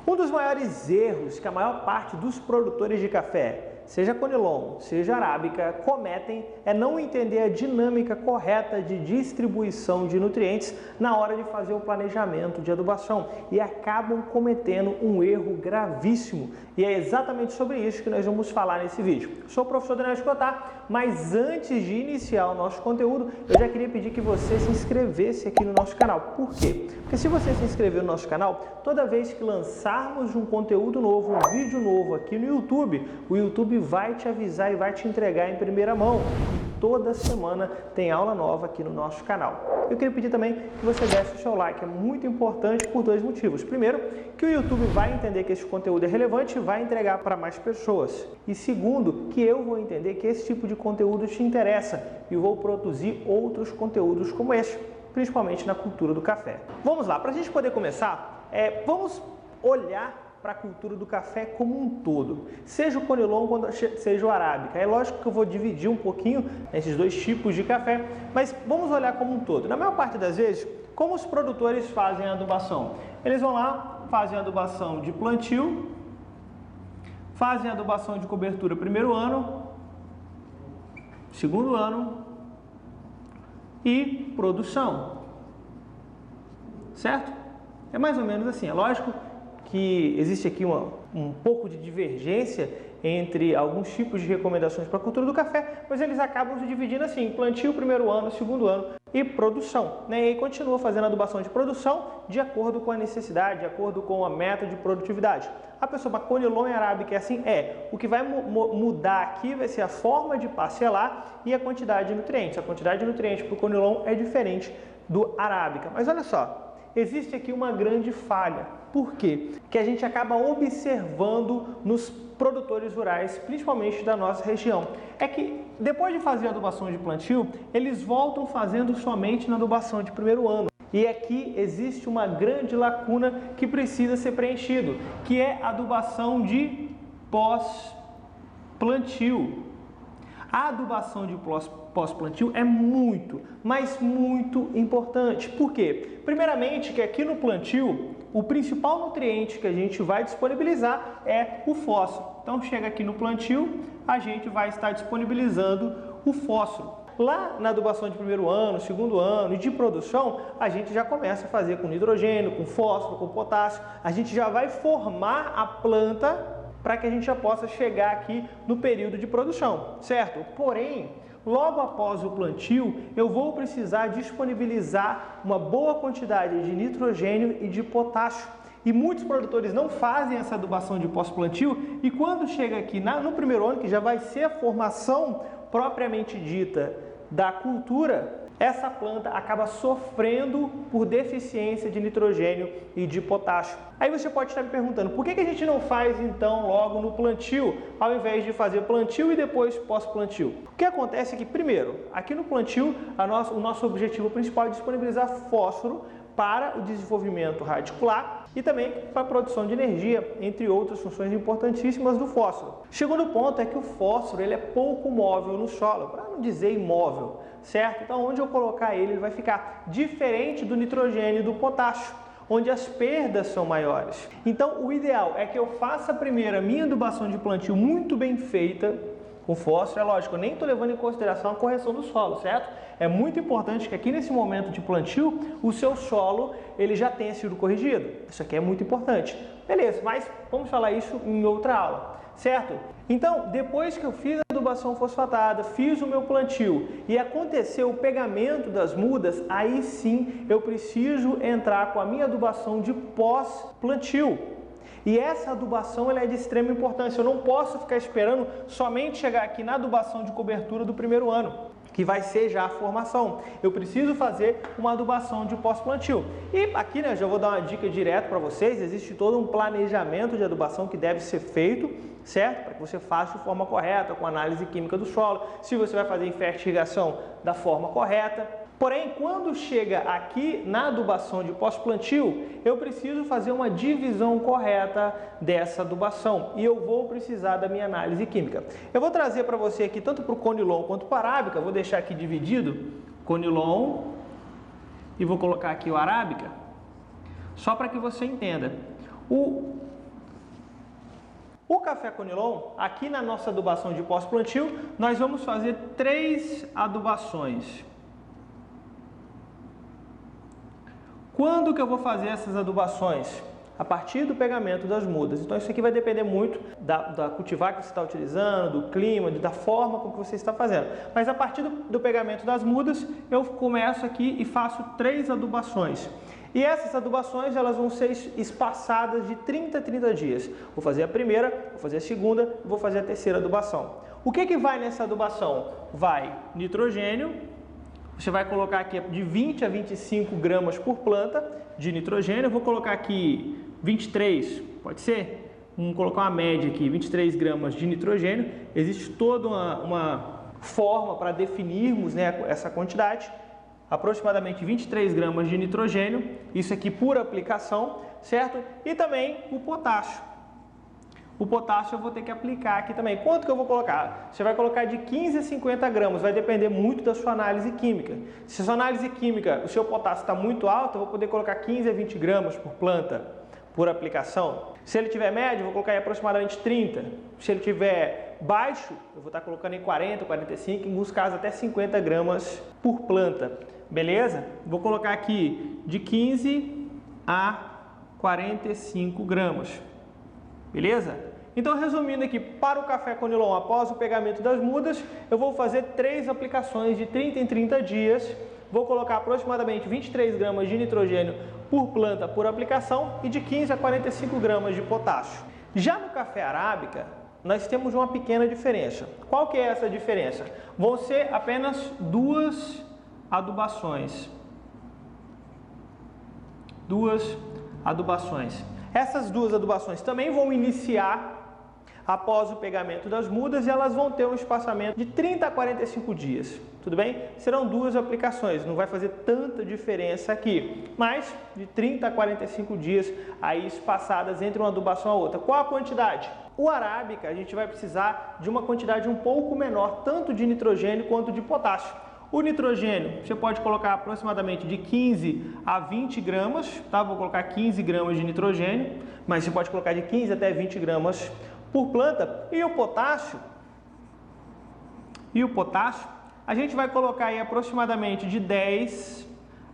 Um dos maiores erros que a maior parte dos produtores de café, seja Conilon, seja Arábica, cometem é não entender a dinâmica correta de distribuição de nutrientes na hora de fazer o planejamento de adubação e acabam cometendo um erro gravíssimo. E é exatamente sobre isso que nós vamos falar nesse vídeo. Eu sou o professor Daniel Escotar, mas antes de iniciar o nosso conteúdo, eu já queria pedir que você se inscrevesse aqui no nosso canal. Por quê? Porque se você se inscrever no nosso canal, toda vez que lançarmos um conteúdo novo, um vídeo novo aqui no YouTube, o YouTube vai te avisar e vai te entregar em primeira mão. E toda semana tem aula nova aqui no nosso canal. Eu queria pedir também que você desse o seu like, é muito importante por dois motivos. Primeiro, que o YouTube vai entender que esse conteúdo é relevante e vai entregar para mais pessoas. E segundo, que eu vou entender que esse tipo de conteúdo te interessa e vou produzir outros conteúdos como esse, principalmente na cultura do café. Vamos lá, para a gente poder começar, vamos olhar para a cultura do café como um todo, seja o Conilon, seja o Arábica. É lógico que eu vou dividir um pouquinho esses dois tipos de café, mas vamos olhar como um todo. Na maior parte das vezes, como os produtores fazem a adubação? Eles vão lá, fazem a adubação de plantio, fazem a adubação de cobertura primeiro ano, segundo ano e produção, certo? É mais ou menos assim, é lógico que existe aqui um pouco de divergência entre alguns tipos de recomendações para a cultura do café, mas eles acabam se dividindo assim, plantio primeiro ano, segundo ano e produção, né? E aí continua fazendo a adubação de produção de acordo com a necessidade, de acordo com a meta de produtividade. A pessoa para Conilon e Arábica é assim, o que vai mudar aqui vai ser a forma de parcelar e a quantidade de nutrientes. A quantidade de nutrientes para o Conilon é diferente do Arábica, mas olha só, existe aqui uma grande falha. Por quê? Que a gente acaba observando nos produtores rurais, principalmente da nossa região. É que depois de fazer a adubação de plantio, eles voltam fazendo somente na adubação de primeiro ano. E aqui existe uma grande lacuna que precisa ser preenchido, que é a adubação de pós-plantio. A adubação de pós-plantio é muito, mas muito importante. Por quê? Primeiramente, que aqui no plantio, o principal nutriente que a gente vai disponibilizar é o fósforo. Então, chega aqui no plantio, a gente vai estar disponibilizando o fósforo. Lá na adubação de primeiro ano, segundo ano e de produção, a gente já começa a fazer com nitrogênio, com fósforo, com potássio. A gente já vai formar a planta para que a gente já possa chegar aqui no período de produção, certo? Porém, logo após o plantio, eu vou precisar disponibilizar uma boa quantidade de nitrogênio e de potássio. E muitos produtores não fazem essa adubação de pós-plantio e quando chega aqui no primeiro ano, que já vai ser a formação propriamente dita da cultura, essa planta acaba sofrendo por deficiência de nitrogênio e de potássio. Aí você pode estar me perguntando, por que a gente não faz então logo no plantio, ao invés de fazer plantio e depois pós-plantio? O que acontece é que, primeiro, aqui no plantio, o nosso objetivo principal é disponibilizar fósforo para o desenvolvimento radicular e também para a produção de energia, entre outras funções importantíssimas do fósforo. O segundo ponto é que o fósforo ele é pouco móvel no solo, para não dizer imóvel, certo? Então, onde eu colocar ele vai ficar diferente do nitrogênio e do potássio, onde as perdas são maiores. Então, o ideal é que eu faça primeiro a minha adubação de plantio muito bem feita, com fósforo, é lógico, eu nem estou levando em consideração a correção do solo, certo? É muito importante que aqui nesse momento de plantio, o seu solo ele já tenha sido corrigido. Isso aqui é muito importante. Beleza, mas vamos falar isso em outra aula, certo? Então, depois que eu fiz a adubação fosfatada, fiz o meu plantio e aconteceu o pegamento das mudas, aí sim eu preciso entrar com a minha adubação de pós-plantio. E essa adubação ela é de extrema importância. Eu não posso ficar esperando somente chegar aqui na adubação de cobertura do primeiro ano, que vai ser já a formação. Eu preciso fazer uma adubação de pós-plantio. E aqui, já vou dar uma dica direta para vocês. Existe todo um planejamento de adubação que deve ser feito, certo? Para que você faça de forma correta, com análise química do solo. Se você vai fazer em fertigação da forma correta. Porém, quando chega aqui na adubação de pós-plantio, eu preciso fazer uma divisão correta dessa adubação e eu vou precisar da minha análise química. Eu vou trazer para você aqui, tanto para o Conilon quanto para a Arábica, vou deixar aqui dividido, Conilon e vou colocar aqui o Arábica, só para que você entenda. O O café conilon, aqui na nossa adubação de pós-plantio, nós vamos fazer 3 adubações. Quando que eu vou fazer essas adubações? A partir do pegamento das mudas. Então isso aqui vai depender muito da cultivar que você está utilizando, do clima, da forma como você está fazendo. Mas a partir do pegamento das mudas, eu começo aqui e faço 3 adubações. E essas adubações elas vão ser espaçadas de 30 a 30 dias. Vou fazer a primeira, vou fazer a segunda, vou fazer a terceira adubação. O que vai nessa adubação? Vai nitrogênio. Você vai colocar aqui de 20 a 25 gramas por planta de nitrogênio. Eu vou colocar aqui 23, pode ser? Vamos colocar uma média aqui, 23 gramas de nitrogênio. Existe toda uma forma para definirmos, né, essa quantidade. Aproximadamente 23 gramas de nitrogênio, isso aqui por aplicação, certo? E também o potássio. O potássio eu vou ter que aplicar aqui também. Quanto que eu vou colocar? Você vai colocar de 15 a 50 gramas, vai depender muito da sua análise química. Se a sua análise química, o seu potássio está muito alto, eu vou poder colocar 15 a 20 gramas por planta, por aplicação. Se ele tiver médio, eu vou colocar em aproximadamente 30. Se ele tiver baixo, eu vou estar colocando em 40, 45, em alguns casos até 50 gramas por planta. Beleza? Vou colocar aqui de 15 a 45 gramas. Beleza? Então, resumindo aqui, para o café conilon, após o pegamento das mudas, eu vou fazer 3 aplicações de 30 em 30 dias. Vou colocar aproximadamente 23 gramas de nitrogênio por planta por aplicação e de 15 a 45 gramas de potássio. Já no café arábica, nós temos uma pequena diferença. Qual que é essa diferença? Vão ser apenas 2 adubações. 2 adubações. Essas 2 adubações também vão iniciar após o pegamento das mudas e elas vão ter um espaçamento de 30 a 45 dias. Tudo bem? Serão 2 aplicações, não vai fazer tanta diferença aqui, mas de 30 a 45 dias aí espaçadas entre uma adubação a outra. Qual a quantidade? O arábica a gente vai precisar de uma quantidade um pouco menor, tanto de nitrogênio quanto de potássio. O nitrogênio, você pode colocar aproximadamente de 15 a 20 gramas, tá? Vou colocar 15 gramas de nitrogênio, mas você pode colocar de 15 até 20 gramas por planta. E o potássio, a gente vai colocar aí aproximadamente de 10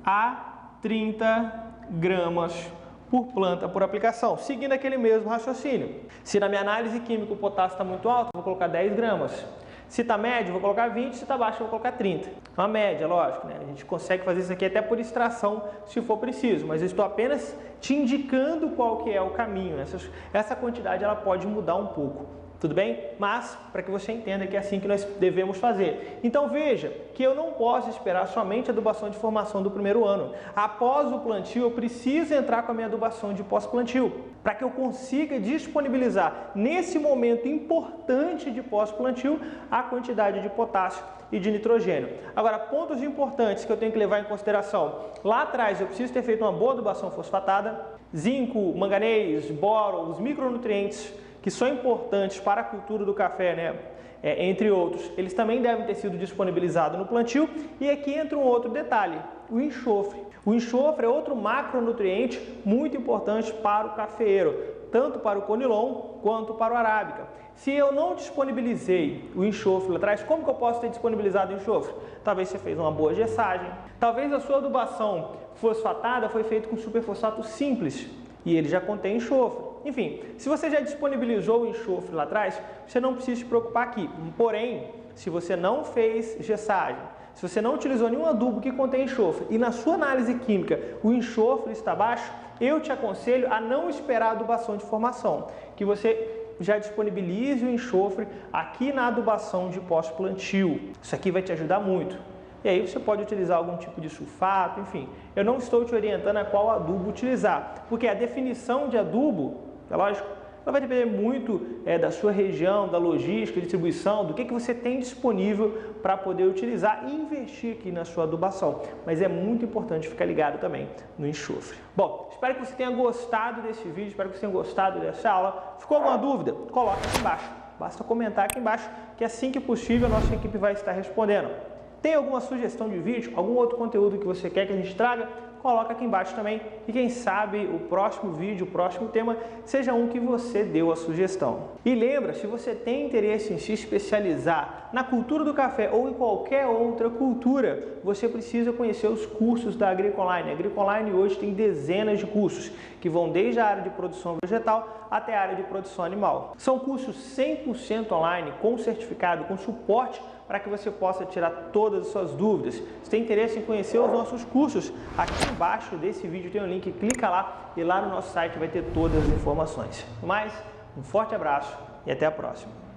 a 30 gramas por planta por aplicação, seguindo aquele mesmo raciocínio. Se na minha análise química o potássio está muito alto, vou colocar 10 gramas. Se está médio, vou colocar 20, se está baixo, vou colocar 30. Uma média, lógico, né? A gente consegue fazer isso aqui até por extração, se for preciso, mas eu estou apenas te indicando qual que é o caminho. Essa quantidade ela pode mudar um pouco, tudo bem? Mas, para que você entenda que é assim que nós devemos fazer. Então veja que eu não posso esperar somente a adubação de formação do primeiro ano. Após o plantio, eu preciso entrar com a minha adubação de pós-plantio, para que eu consiga disponibilizar nesse momento importante de pós-plantio a quantidade de potássio e de nitrogênio. Agora, pontos importantes que eu tenho que levar em consideração. Lá atrás eu preciso ter feito uma boa adubação fosfatada, zinco, manganês, boro, os micronutrientes que são importantes para a cultura do café, né? Entre outros, eles também devem ter sido disponibilizados no plantio. E aqui entra um outro detalhe, o enxofre. O enxofre é outro macronutriente muito importante para o cafeeiro, tanto para o conilon quanto para o arábica. Se eu não disponibilizei o enxofre lá atrás, como que eu posso ter disponibilizado o enxofre? Talvez você fez uma boa gessagem, talvez a sua adubação fosfatada foi feita com superfosfato simples e ele já contém enxofre. Enfim, se você já disponibilizou o enxofre lá atrás, você não precisa se preocupar aqui. Porém, se você não fez gessagem, se você não utilizou nenhum adubo que contém enxofre e na sua análise química o enxofre está baixo, eu te aconselho a não esperar a adubação de formação, que você já disponibilize o enxofre aqui na adubação de pós-plantio. Isso aqui vai te ajudar muito. E aí você pode utilizar algum tipo de sulfato, enfim. Eu não estou te orientando a qual adubo utilizar, porque a definição de adubo, é lógico, ela vai depender muito da sua região, da logística, distribuição, do que você tem disponível para poder utilizar e investir aqui na sua adubação. Mas é muito importante ficar ligado também no enxofre. Bom, espero que você tenha gostado desse vídeo, espero que você tenha gostado dessa aula. Ficou alguma dúvida? Coloca aqui embaixo. Basta comentar aqui embaixo que assim que possível a nossa equipe vai estar respondendo. Tem alguma sugestão de vídeo, algum outro conteúdo que você quer que a gente traga? coloca aqui embaixo também e quem sabe o próximo vídeo, o próximo tema seja um que você deu a sugestão. E lembra, se você tem interesse em se especializar na cultura do café ou em qualquer outra cultura, você precisa conhecer os cursos da Agricoline. A Agricoline hoje tem dezenas de cursos que vão desde a área de produção vegetal até a área de produção animal. São cursos 100% online, com certificado, com suporte para que você possa tirar todas as suas dúvidas. Se tem interesse em conhecer os nossos cursos, aqui embaixo desse vídeo tem um link, clica lá e lá no nosso site vai ter todas as informações. Um forte abraço e até a próxima.